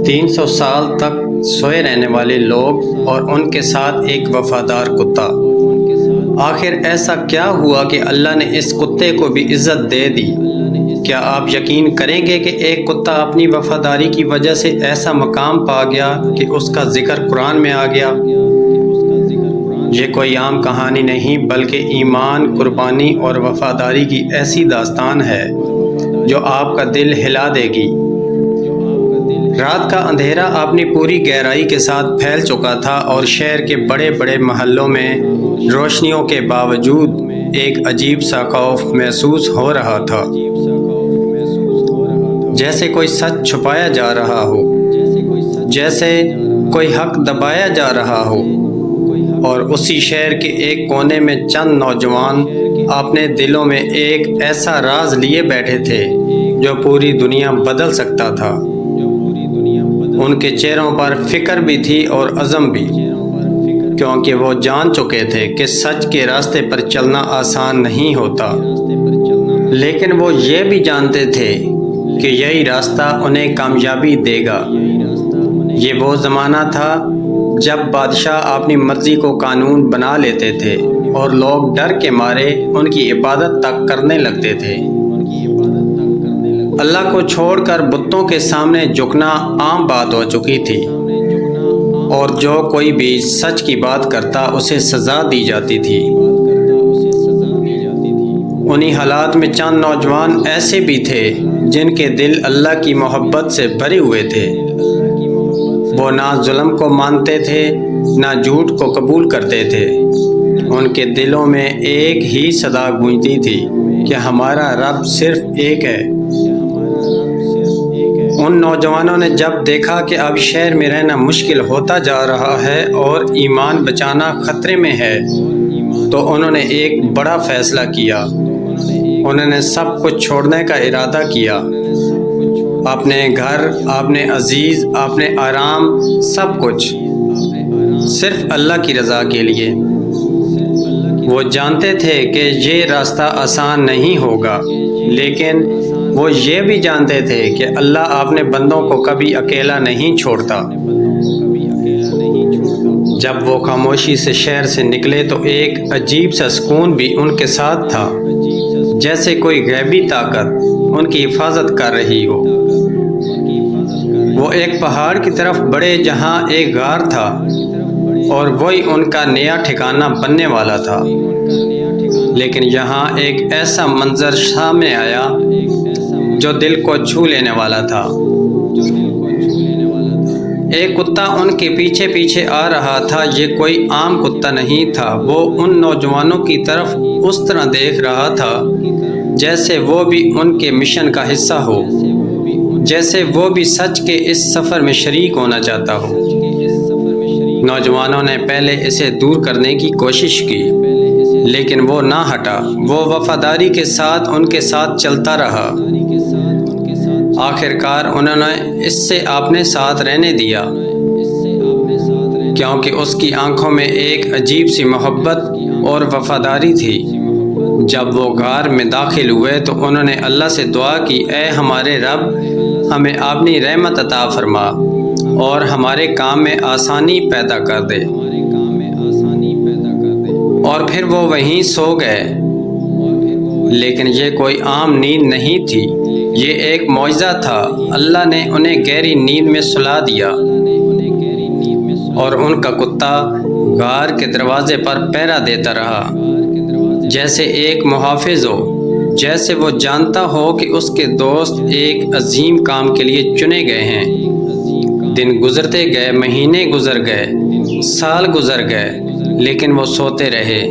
300 سال تک سوئے رہنے والے لوگ اور ان کے ساتھ ایک وفادار کتا۔ آخر ایسا کیا ہوا کہ اللہ نے اس کتے کو بھی عزت دے دی؟ کیا آپ یقین کریں گے کہ ایک کتا اپنی وفاداری کی وجہ سے ایسا مقام پا گیا کہ اس کا ذکر قرآن میں آ گیا؟ یہ کوئی عام کہانی نہیں بلکہ ایمان، قربانی اور وفاداری کی ایسی داستان ہے جو آپ کا دل ہلا دے گی۔ رات کا اندھیرا اپنی پوری گہرائی کے ساتھ پھیل چکا تھا اور شہر کے بڑے بڑے محلوں میں روشنیوں کے باوجود ایک عجیب سا خوف محسوس ہو رہا تھا، جیسے کوئی سچ چھپایا جا رہا ہو، جیسے کوئی حق دبایا جا رہا ہو۔ اور اسی شہر کے ایک کونے میں چند نوجوان اپنے دلوں میں ایک ایسا راز لیے بیٹھے تھے جو پوری دنیا بدل سکتا تھا۔ ان کے چہروں پر فکر بھی تھی اور عزم بھی، کیونکہ وہ جان چکے تھے کہ سچ کے راستے پر چلنا آسان نہیں ہوتا، لیکن وہ یہ بھی جانتے تھے کہ یہی راستہ انہیں کامیابی دے گا۔ یہ وہ زمانہ تھا جب بادشاہ اپنی مرضی کو قانون بنا لیتے تھے اور لوگ ڈر کے مارے ان کی عبادت تک کرنے لگتے تھے۔ اللہ کو چھوڑ کر بتوں کے سامنے جھکنا عام بات ہو چکی تھی، اور جو کوئی بھی سچ کی بات کرتا اسے سزا دی جاتی تھی۔ انہی حالات میں چند نوجوان ایسے بھی تھے جن کے دل اللہ کی محبت سے بھرے ہوئے تھے۔ وہ نہ ظلم کو مانتے تھے نہ جھوٹ کو قبول کرتے تھے۔ ان کے دلوں میں ایک ہی صدا گونجتی تھی کہ ہمارا رب صرف ایک ہے۔ ان نوجوانوں نے جب دیکھا کہ اب شہر میں رہنا مشکل ہوتا جا رہا ہے اور ایمان بچانا خطرے میں ہے، تو انہوں نے ایک بڑا فیصلہ کیا۔ انہوں نے سب کچھ چھوڑنے کا ارادہ کیا، اپنے گھر، اپنے عزیز، اپنے آرام، سب کچھ صرف اللہ کی رضا کے لیے۔ وہ جانتے تھے کہ یہ راستہ آسان نہیں ہوگا، لیکن وہ یہ بھی جانتے تھے کہ اللہ اپنے بندوں کو کبھی اکیلا نہیں چھوڑتا۔ جب وہ خاموشی سے شہر سے نکلے تو ایک عجیب سا سکون بھی ان کے ساتھ تھا، جیسے کوئی غیبی طاقت ان کی حفاظت کر رہی ہو۔ وہ ایک پہاڑ کی طرف بڑھے جہاں ایک غار تھا، اور وہی ان کا نیا ٹھکانہ بننے والا تھا۔ لیکن یہاں ایک ایسا منظر سامنے آیا جو دل کو چھو لینے والا تھا۔ ایک کتا ان کے پیچھے پیچھے آ رہا تھا۔ یہ کوئی عام کتا نہیں تھا، وہ ان نوجوانوں کی طرف اس طرح دیکھ رہا تھا جیسے وہ بھی ان کے مشن کا حصہ ہو، جیسے وہ بھی سچ کے اس سفر میں شریک ہونا چاہتا ہو۔ نوجوانوں نے پہلے اسے دور کرنے کی کوشش کی، لیکن وہ نہ ہٹا۔ وہ وفاداری کے ساتھ ان کے ساتھ چلتا رہا۔ آخر کار انہوں نے اس سے اپنے ساتھ رہنے دیا، کیونکہ اس کی آنکھوں میں ایک عجیب سی محبت اور وفاداری تھی۔ جب وہ غار میں داخل ہوئے تو انہوں نے اللہ سے دعا کی، اے ہمارے رب، ہمیں اپنی رحمت عطا فرما اور ہمارے کام میں آسانی پیدا کر دے۔ اور پھر وہ وہیں سو گئے۔ لیکن یہ کوئی عام نیند نہیں تھی، یہ ایک معجزہ تھا۔ اللہ نے انہیں گہری نیند میں سلا دیا، اور ان کا کتا غار کے دروازے پر پہرا دیتا رہا، جیسے ایک محافظ ہو، جیسے وہ جانتا ہو کہ اس کے دوست ایک عظیم کام کے لیے چنے گئے ہیں۔ دن گزرتے گئے، مہینے گزر گئے، سال گزر گئے، لیکن وہ سوتے رہے،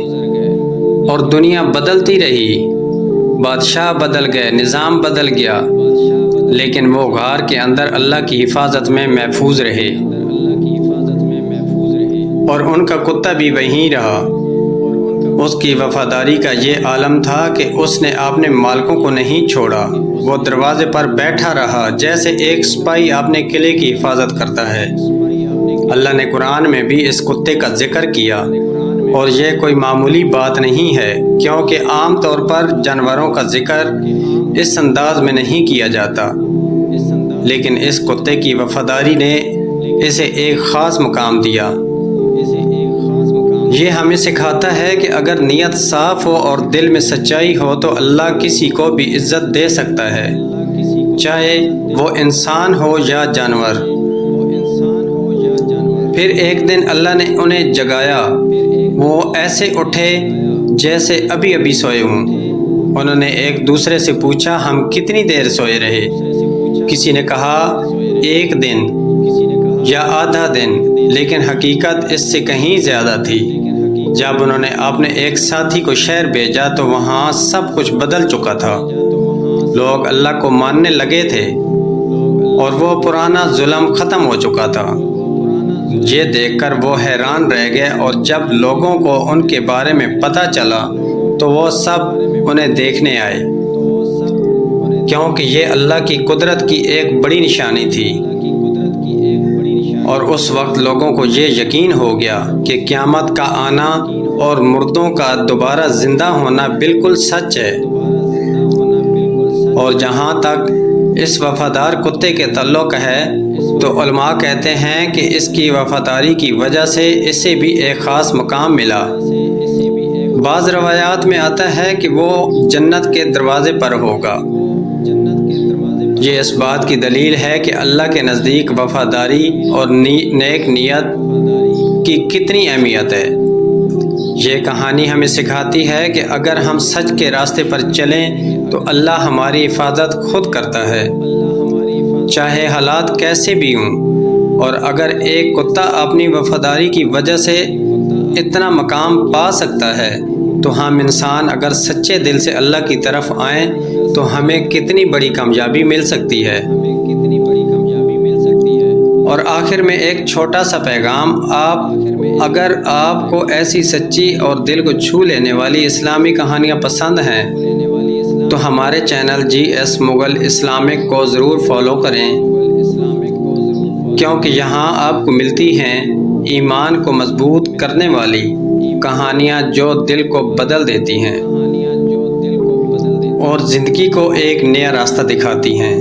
اور دنیا بدلتی رہی۔ بادشاہ بدل گئے، نظام بدل گیا، لیکن وہ غار کے اندر اللہ کی حفاظت میں محفوظ رہے، اور ان کا کتا بھی وہیں رہا۔ اس کی وفاداری کا یہ عالم تھا کہ اس نے اپنے مالکوں کو نہیں چھوڑا۔ وہ دروازے پر بیٹھا رہا، جیسے ایک سپاہی اپنے قلعے کی حفاظت کرتا ہے۔ اللہ نے قرآن میں بھی اس کتے کا ذکر کیا، اور یہ کوئی معمولی بات نہیں ہے، کیونکہ عام طور پر جانوروں کا ذکر اس انداز میں نہیں کیا جاتا۔ لیکن اس کتے کی وفاداری نے اسے ایک خاص مقام دیا۔ یہ ہمیں سکھاتا ہے کہ اگر نیت صاف ہو اور دل میں سچائی ہو تو اللہ کسی کو بھی عزت دے سکتا ہے، چاہے وہ انسان ہو یا جانور۔ پھر ایک دن اللہ نے انہیں جگایا، وہ ایسے اٹھے جیسے ابھی ابھی سوئے ہوں۔ انہوں نے ایک دوسرے سے پوچھا، ہم کتنی دیر سوئے رہے؟ کسی نے کہا 1 دن یا آدھا دن، لیکن حقیقت اس سے کہیں زیادہ تھی۔ جب انہوں نے اپنے ایک ساتھی کو شہر بھیجا تو وہاں سب کچھ بدل چکا تھا۔ لوگ اللہ کو ماننے لگے تھے اور وہ پرانا ظلم ختم ہو چکا تھا۔ یہ دیکھ کر وہ حیران رہ گئے، اور جب لوگوں کو ان کے بارے میں پتہ چلا تو وہ سب انہیں دیکھنے آئے، کیونکہ یہ اللہ کی قدرت کی ایک بڑی نشانی تھی۔ اور اس وقت لوگوں کو یہ یقین ہو گیا کہ قیامت کا آنا اور مردوں کا دوبارہ زندہ ہونا بالکل سچ ہے۔ اور جہاں تک اس وفادار کتے کے تعلق ہے تو علماء کہتے ہیں کہ اس کی وفاداری کی وجہ سے اسے بھی ایک خاص مقام ملا۔ بعض روایات میں آتا ہے کہ وہ جنت کے دروازے پر ہوگا۔ یہ اس بات کی دلیل ہے کہ اللہ کے نزدیک وفاداری اور نیک نیت کی کتنی اہمیت ہے۔ یہ کہانی ہمیں سکھاتی ہے کہ اگر ہم سچ کے راستے پر چلیں تو اللہ ہماری حفاظت خود کرتا ہے، چاہے حالات کیسے بھی ہوں۔ اور اگر ایک کتا اپنی وفاداری کی وجہ سے اتنا مقام پا سکتا ہے تو ہم انسان اگر سچے دل سے اللہ کی طرف آئیں تو ہمیں کتنی بڑی کامیابی مل سکتی ہے۔ اور آخر میں ایک چھوٹا سا پیغام، اگر آپ کو ایسی سچی اور دل کو چھو لینے والی اسلامی کہانیاں پسند ہیں تو ہمارے چینل GS مغل اسلامک کو ضرور فالو کریں، کیونکہ یہاں آپ کو ملتی ہیں ایمان کو مضبوط کرنے والی کہانیاں جو دل کو بدل دیتی ہیں اور زندگی کو ایک نیا راستہ دکھاتی ہیں۔